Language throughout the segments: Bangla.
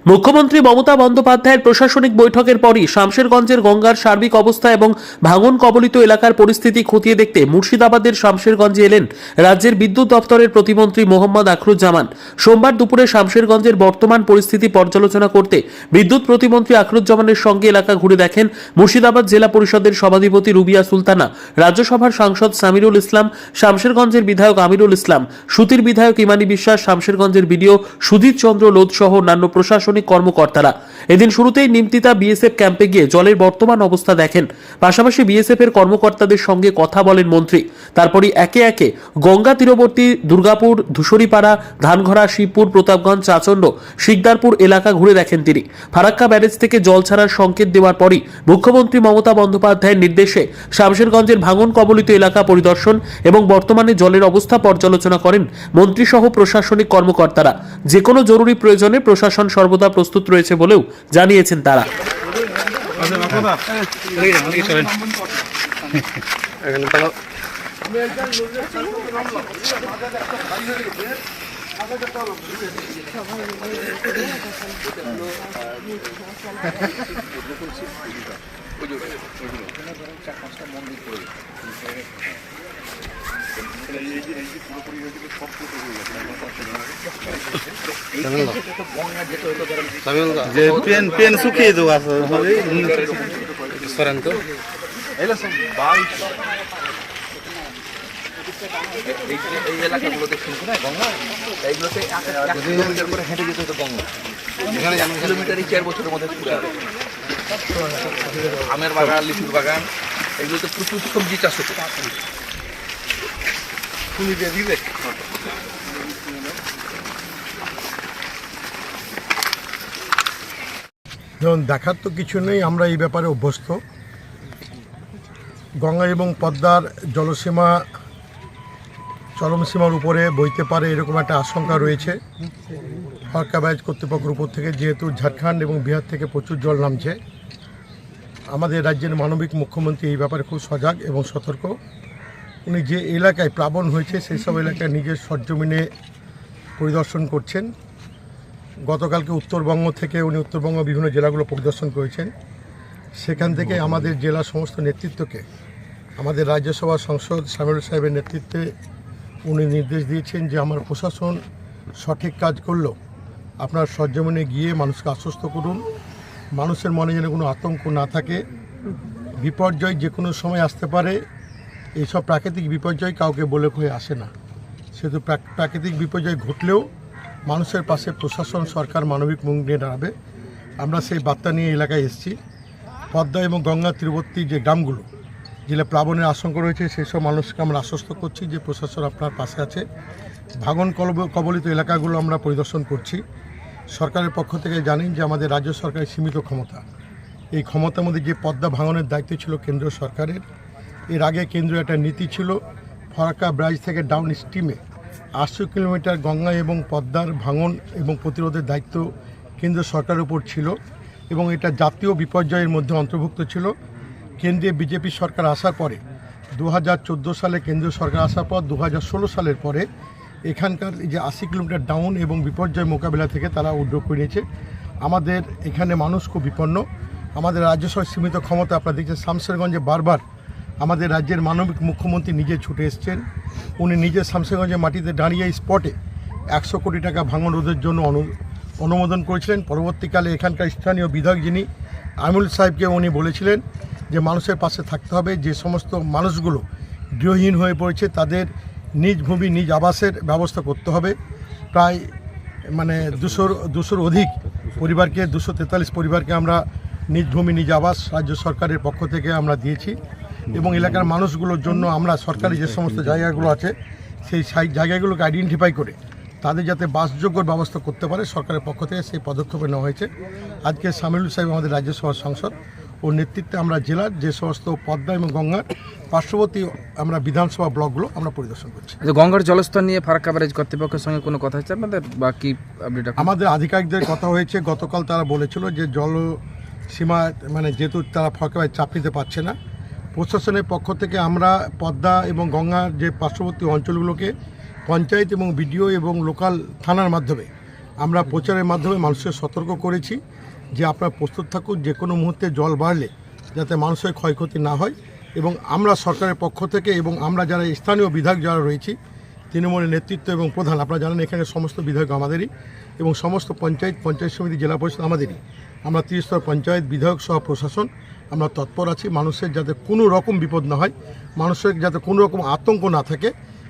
মুখ্যমন্ত্রী মমতা বন্দ্যোপাধ্যায়ের প্রশাসনিক বৈঠকের পরই শামশেরগঞ্জের গঙ্গার সার্বিক অবস্থা এবং ভাঙন কবলিত এলাকার পরিস্থিতি খতিয়ে দেখতে মুর্শিদাবাদের শামশেরগঞ্জে এলেন রাজ্যের বিদ্যুৎ দপ্তরের প্রতিমন্ত্রী মোহাম্মদ আখরুজ্জামান। সোমবার দুপুরে শামশেরগঞ্জের বর্তমান পরিস্থিতি পর্যালোচনা করতে বিদ্যুৎ প্রতিমন্ত্রী আখরুজ্জামানের সঙ্গে এলাকা ঘুরে দেখেন মুর্শিদাবাদ জেলা পরিষদের সভাধিপতি রুবিয়া সুলতানা, রাজ্যসভার সাংসদ সামিরুল ইসলাম, শামশেরগঞ্জের বিধায়ক আমিরুল ইসলাম, সুতির বিধায়ক ইমানি বিশ্বাস, শামশেরগঞ্জের বিডিও সুধীর চন্দ্র লোধ সহ অন্যান্য প্রশাসনিক কর্মকর্তারা। এদিন শুরুতেই নিমতিতা বিএসএফ ক্যাম্পে গিয়ে জলের বর্তমান অবস্থা দেখেন। পাশাপাশি বিএসএফ এর কর্মকর্তাদের সঙ্গে কথা বলেন মন্ত্রী। তারপরই একে একে গঙ্গা তীরবর্তী দুর্গাপুর, ধূসরিপাড়া, ধানঘরা, শিবপুর, প্রতাপগঞ্জ, চাচণ্ড, শিকদারপুর এলাকা ঘুরে দেখেন তিনি। ফারাক্কা ব্যারেজ থেকে জল ছাড়ার সংকেত দেওয়ার পরই মুখ্যমন্ত্রী মমতা বন্দ্যোপাধ্যায়ের নির্দেশে শামশেরগঞ্জের ভাঙন কবলিত এলাকা পরিদর্শন এবং বর্তমানে জলের অবস্থা পর্যালোচনা করেন মন্ত্রী সহ প্রশাসনিক কর্মকর্তারা। যে কোনো জরুরি প্রয়োজনে প্রশাসন সর্বদা প্রস্তুত রয়েছে বলেও জানিয়েছেন তারা। যে পেন শুকিয়ে দেওয়া সরেন তো এই এলাকাগুলোতে শুনছি না গঙ্গা, এইগুলোতে কিলোমিটার করে হেঁটে যেতে হতো গঙ্গা। এখানে কিলোমিটারই 4 বছরের মধ্যে পুরো আমের বাগান, লিচুর বাগান, এগুলোতে প্রচুর সবজি চাষ হতো। যেমন দেখার তো কিছু নেই, আমরা এই ব্যাপারে অভ্যস্ত। গঙ্গা এবং পদ্মার জলসীমা চরম সীমার উপরে বইতে পারে এরকম একটা আশঙ্কা রয়েছে ফারাক্কা ব্যারেজ কর্তৃপক্ষের উপর থেকে, যেহেতু ঝাড়খণ্ড এবং বিহার থেকে প্রচুর জল নামছে। আমাদের রাজ্যের মানবিক মুখ্যমন্ত্রী এই ব্যাপারে খুব সজাগ এবং সতর্ক। উনি যে এলাকায় প্লাবন হয়েছে সেই সব এলাকায় নিজের সরজমিনে পরিদর্শন করছেন। গতকালকে উত্তরবঙ্গ থেকে উনি উত্তরবঙ্গ বিভিন্ন জেলাগুলো পরিদর্শন করেছেন। সেখান থেকে আমাদের জেলার সমস্ত নেতৃত্বকে, আমাদের রাজ্যসভার সাংসদ সামিরুল সাহেবের নেতৃত্বে উনি নির্দেশ দিয়েছেন যে আমার প্রশাসন সঠিক কাজ করলেও আপনার সরজমিনে গিয়ে মানুষকে আশ্বস্ত করুন, মানুষের মনে যেন কোনো আতঙ্ক না থাকে। বিপর্যয় যে কোনো সময় আসতে পারে, এইসব প্রাকৃতিক বিপর্যয় কাউকে বলে হয়ে আসে না। সেহেতু প্রাকৃতিক বিপর্যয় ঘটলেও মানুষের পাশে প্রশাসন, সরকার মানবিক মুখ নিয়ে দাঁড়াবে। আমরা সেই বার্তা নিয়ে এলাকায় এসেছি। পদ্মা এবং গঙ্গা তীরবর্তী যে গ্রামগুলো যেগুলো প্লাবনের আশঙ্কা রয়েছে সেই সব মানুষকে আমরা আশ্বস্ত করছি যে প্রশাসন আপনার পাশে আছে। ভাঙন কবলিত এলাকাগুলো আমরা পরিদর্শন করছি। সরকারের পক্ষ থেকে জানেন যে আমাদের রাজ্য সরকারের সীমিত ক্ষমতা। এই ক্ষমতার মধ্যে যে পদ্মা ভাঙনের দায়িত্ব ছিল কেন্দ্রীয় সরকারের। এর আগে কেন্দ্রীয় একটা নীতি ছিল ফারাক্কা ব্যারেজ থেকে ডাউন স্ট্রিমে 800 কিলোমিটার গঙ্গা এবং পদ্মার ভাঙন এবং প্রতিরোধের দায়িত্ব কেন্দ্র সরকারের উপর ছিল এবং এটা জাতীয় বিপর্যয়ের মধ্যে অন্তর্ভুক্ত ছিল। কেন্দ্রে বিজেপি সরকার আসার পরে 2014 সালে কেন্দ্রীয় সরকার আসার পর 2016 সালের পরে এখানকার যে 80 কিলোমিটার ডাউন এবং বিপর্যয় মোকাবিলা থেকে তারা উদ্যোগ করে নিয়েছে। আমাদের এখানে মানুষ খুব বিপন্ন। আমাদের রাজ্য সরকার সীমিত ক্ষমতা। আপনারা দেখছেন শামশেরগঞ্জে বারবার আমাদের রাজ্যের মানবিক মুখ্যমন্ত্রী নিজে ছুটে এসছেন। উনি নিজে শামশেরগঞ্জের মাটিতে দাঁড়িয়ে স্পটে 100 কোটি টাকা ভাঙন রোধের জন্য অনুমোদন করেছিলেন। পরবর্তীকালে এখানকার স্থানীয় বিধায়ক যিনি আমিরুল সাহেবকে উনি বলেছিলেন যে মানুষের পাশে থাকতে হবে। যে সমস্ত মানুষগুলো গৃহহীন হয়ে পড়েছে তাদের নিজ ভূমি, নিজ আবাসের ব্যবস্থা করতে হবে। প্রায় 200 অধিক পরিবারকে, 243 পরিবারকে আমরা নিজ ভূমি, নিজ আবাস রাজ্য সরকারের পক্ষ থেকে আমরা দিয়েছি এবং এলাকার মানুষগুলোর জন্য আমরা সরকারি যে সমস্ত জায়গাগুলো আছে সেই জায়গাগুলোকে আইডেন্টিফাই করে তাদের যাতে বাসযোগ্য ব্যবস্থা করতে পারে সরকারের পক্ষ থেকে সেই পদক্ষেপ নেওয়া হয়েছে। আজকে সামিরুল সাহেব আমাদের রাজ্যসভার সাংসদ, ওর নেতৃত্বে আমরা জেলার যে সমস্ত পদ্মা এবং গঙ্গার পার্শ্ববর্তী আমরা বিধানসভা ব্লকগুলো আমরা পরিদর্শন করছি। গঙ্গার জলস্তর নিয়ে ফারাক্কা ব্যারেজ কর্তৃপক্ষের সঙ্গে কোনো কথা হচ্ছে আপনাদের বা কি আপডেট? আমাদের আধিকারিকদের কথা হয়েছে। গতকাল তারা বলেছিল যে জল সীমা যেহেতু তারা ফারাক্কা ব্যারেজ চাপ নিতে পারছে না, প্রশাসনের পক্ষ থেকে আমরা পদ্মা এবং গঙ্গার যে পার্শ্ববর্তী অঞ্চলগুলোকে পঞ্চায়েত এবং বিডিও এবং লোকাল থানার মাধ্যমে আমরা প্রচারের মাধ্যমে মানুষকে সতর্ক করেছি যে আপনারা প্রস্তুত থাকুন, যে কোনো মুহূর্তে জল বাড়লে যাতে মানুষের ক্ষয়ক্ষতি না হয়। এবং আমরা সরকারের পক্ষ থেকে এবং আমরা যারা স্থানীয় বিধায়ক যারা রয়েছি, তৃণমূলের নেতৃত্ব এবং প্রধান, আপনারা জানেন এখানে সমস্ত বিধায়ক আমাদেরই এবং সমস্ত পঞ্চায়েত সমিতি, জেলা পরিষদ আমাদেরই। আমরা 30 স্তর পঞ্চায়েত, বিধায়ক সহ প্রশাসন আমরা তৎপর আছি মানুষের যাতে কোনো রকম বিপদ না হয়, মানুষের যাতে কোনো রকম আতঙ্ক না থাকে,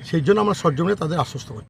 সেই জন্য আমরা সরজমিনে তাদের আশ্বস্ত করি।